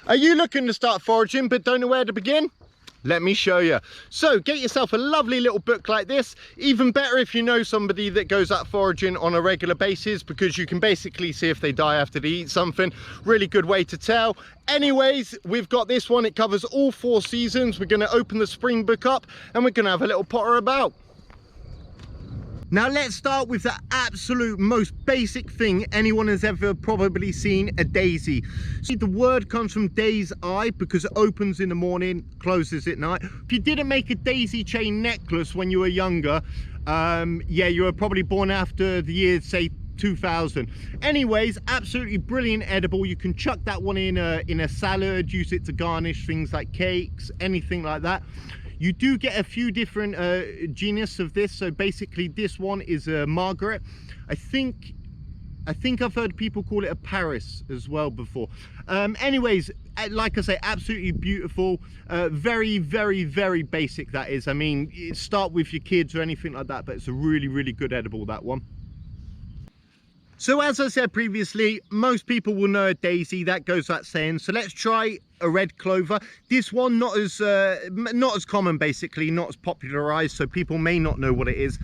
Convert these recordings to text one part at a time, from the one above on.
Are you looking to start foraging but don't know where to begin? Let me show you. So get yourself a lovely little book like this. Even better if you know somebody that goes out foraging on a regular basis, because you can basically see if they die after they eat something. Really good way to tell. Anyways, we've got this one. It covers all 4 seasons. We're going to open the spring book up and we're going to have a little potter about. Now let's start with the absolute most basic thing anyone has ever probably seen, a daisy. See, the word comes from day's eye because it opens in the morning, closes at night. If you didn't make a daisy chain necklace when you were younger, yeah, you were probably born after the year, say, 2000. Anyways, absolutely brilliant edible. You can chuck that one in a salad, use it to garnish things like cakes, anything like that. You do get a few different genus of this. So basically this one is a Margaret. I think I've heard people call it a Paris as well before. Anyways, like I say, absolutely beautiful. Very, very, very basic, that is. I mean, start with your kids or anything like that, but it's a really, really good edible, that one. So as I said previously, most people will know a daisy, that goes without saying. So let's try a red clover. This one not as common, basically, not as popularized, so people may not know what it is.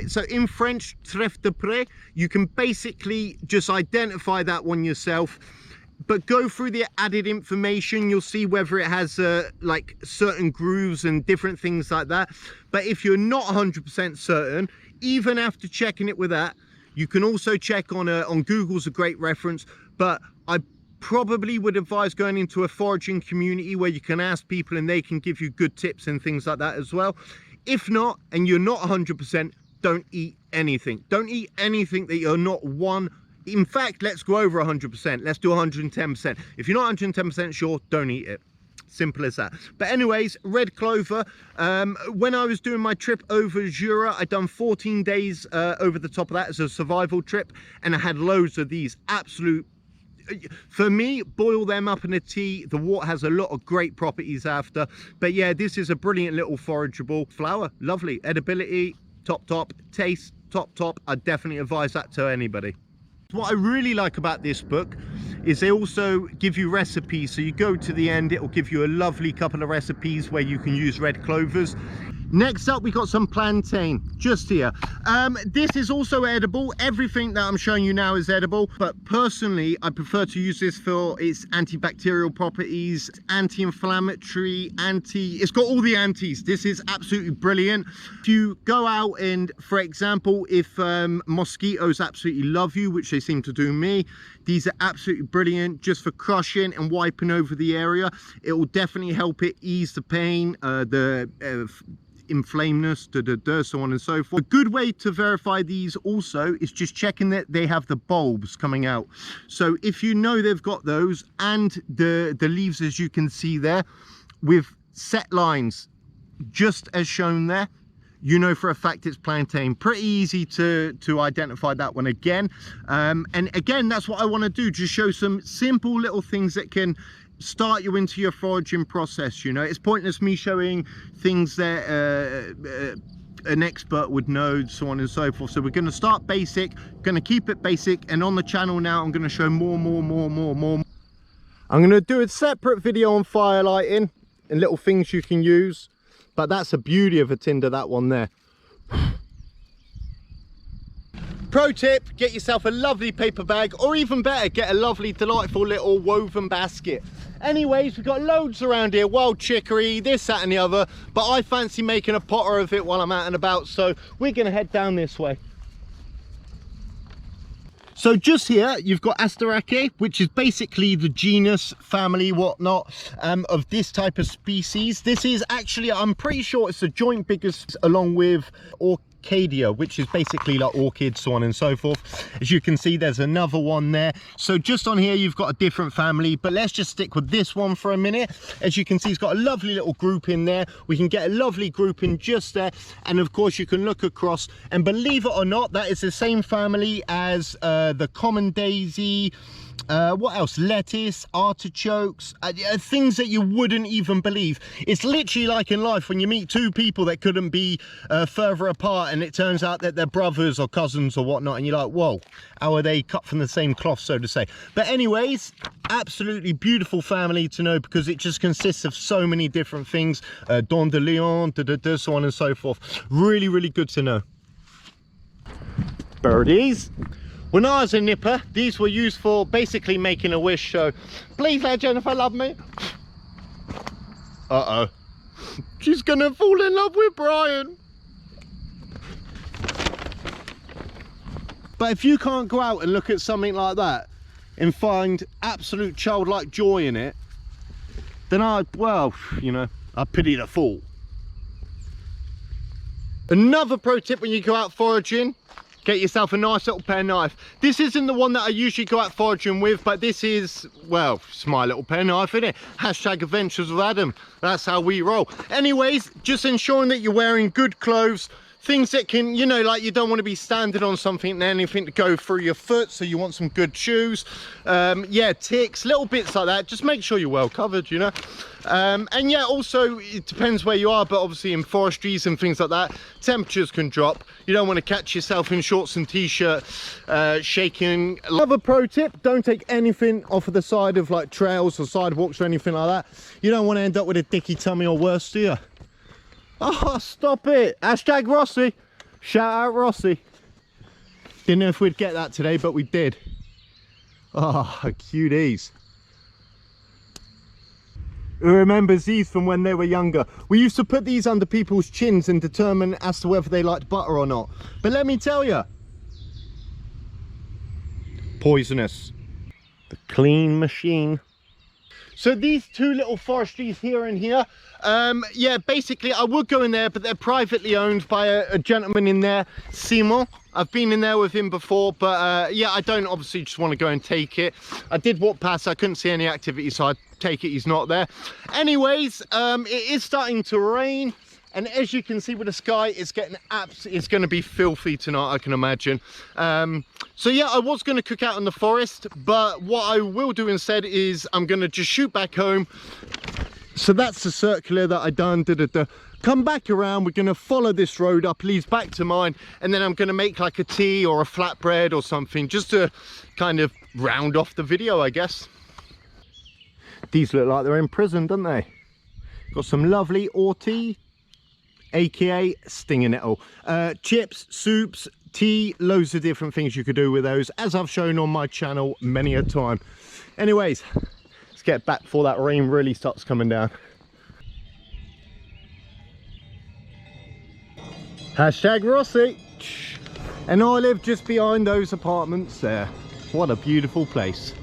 So in French, trèfle de près, you can basically just identify that one yourself, but go through the added information. You'll see whether it has like certain grooves and different things like that. But if you're not 100% certain, even after checking it with that, you can also check on Google's a great reference, but I probably would advise going into a foraging community where you can ask people and they can give you good tips and things like that as well. If not, and you're not 100%, don't eat anything. Don't eat anything that you're not in fact, let's go over 100%. Let's do 110%. If you're not 110% sure, don't eat it. Simple as that. But anyways, red clover, when I was doing my trip over Jura, I'd done 14 days over the top of that as a survival trip, and I had loads of these. Absolute, for me, boil them up in a tea. The water has a lot of great properties after. But yeah, this is a brilliant little forageable flower. Lovely edibility, top, taste, top. I definitely advise that to anybody. What I really like about this book is they also give you recipes. So you go to the end, it will give you a lovely couple of recipes where you can use red clovers. Next up, we got some plantain just here. This is also edible. Everything that I'm showing you now is edible, but personally I prefer to use this for its antibacterial properties, anti-inflammatory, it's got all the antis. This is absolutely brilliant. If you go out and, for example, if mosquitoes absolutely love you, which they seem to do me, these are absolutely brilliant just for crushing and wiping over the area. It will definitely help it ease the pain, inflameness, so on and so forth. A good way to verify these also is just checking that they have the bulbs coming out. So if you know they've got those, and the leaves, as you can see there, with set lines just as shown there, you know for a fact it's plantain. Pretty easy to identify that one again. And again, that's what I want to do, just show some simple little things that can start you into your foraging process. You know, it's pointless me showing things that an expert would know, so on and so forth. So we're going to start basic, going to keep it basic, and on the channel now I'm going to show more. I'm going to do a separate video on fire lighting and little things you can use, but that's the beauty of a tinder, that one there. Pro tip, get yourself a lovely paper bag, or even better, get a lovely, delightful little woven basket. Anyways, we've got loads around here, wild chicory, this, that and the other, but I fancy making a potter of it while I'm out and about, so we're going to head down this way. So just here, you've got Asteraceae, which is basically the genus, family, whatnot, of this type of species. This is actually, I'm pretty sure it's the joint biggest, along with Orchidia, which is basically like orchids, so on and so forth. As you can see, there's another one there. So just on here, you've got a different family, but let's just stick with this one for a minute. As you can see, it's got a lovely little group in there. We can get a lovely group in just there, and of course you can look across, and believe it or not, that is the same family as the common daisy, what else? Lettuce, artichokes, things that you wouldn't even believe. It's literally like in life when you meet two people that couldn't be further apart, and it turns out that they're brothers or cousins or whatnot, and you're like, whoa, how are they cut from the same cloth, so to say? But anyways, absolutely beautiful family to know, because it just consists of so many different things, don de leon, so on and so forth. Really, really good to know. Birdies. When I was a nipper, these were used for basically making a wish. So please let Jennifer love me. Uh-oh, she's gonna fall in love with Brian. But if you can't go out and look at something like that and find absolute childlike joy in it, then well, you know, I pity the fool. Another pro tip when you go out foraging: get yourself a nice little penknife. This isn't the one that I usually go out foraging with, but this is, well, it's my little penknife, isn't it? Hashtag Adventures with Adam. That's how we roll. Anyways, just ensuring that you're wearing good clothes, things that can, you know, like you don't want to be standing on something and anything to go through your foot, so you want some good shoes. Yeah, ticks, little bits like that. Just make sure you're well covered, you know. And yeah, also it depends where you are, but obviously in forestries and things like that, temperatures can drop. You don't want to catch yourself in shorts and t-shirt shaking. Another pro tip: don't take anything off of the side of like trails or sidewalks or anything like that. You don't want to end up with a dicky tummy or worse, do you? Oh, stop it. Hashtag Rossi. Shout out Rossi. Didn't know if we'd get that today, but we did. Oh, cuties. Who remembers these from when they were younger? We used to put these under people's chins and determine as to whether they liked butter or not. But let me tell you, poisonous. The clean machine. So these two little forestries here and here, yeah, basically I would go in there, but they're privately owned by a gentleman in there, Simon. I've been in there with him before, but yeah, I don't obviously just want to go and take it. I did walk past, I couldn't see any activity, so I take it he's not there. Anyways, it is starting to rain, and as you can see with the sky, it's getting it's going to be filthy tonight, I can imagine. So yeah, I was going to cook out in the forest, but what I will do instead is I'm going to just shoot back home. So that's the circular that I done. Come back around, we're going to follow this road up, leads back to mine, and then I'm going to make like a tea or a flatbread or something, just to kind of round off the video, I guess. These look like they're in prison, don't they? Got some lovely orty, aka stinging nettle, chips, soups, tea, loads of different things you could do with those, as I've shown on my channel many a time. Anyways, let's get back before that rain really starts coming down. Hashtag Rossi. And I live just behind those apartments there. What a beautiful place.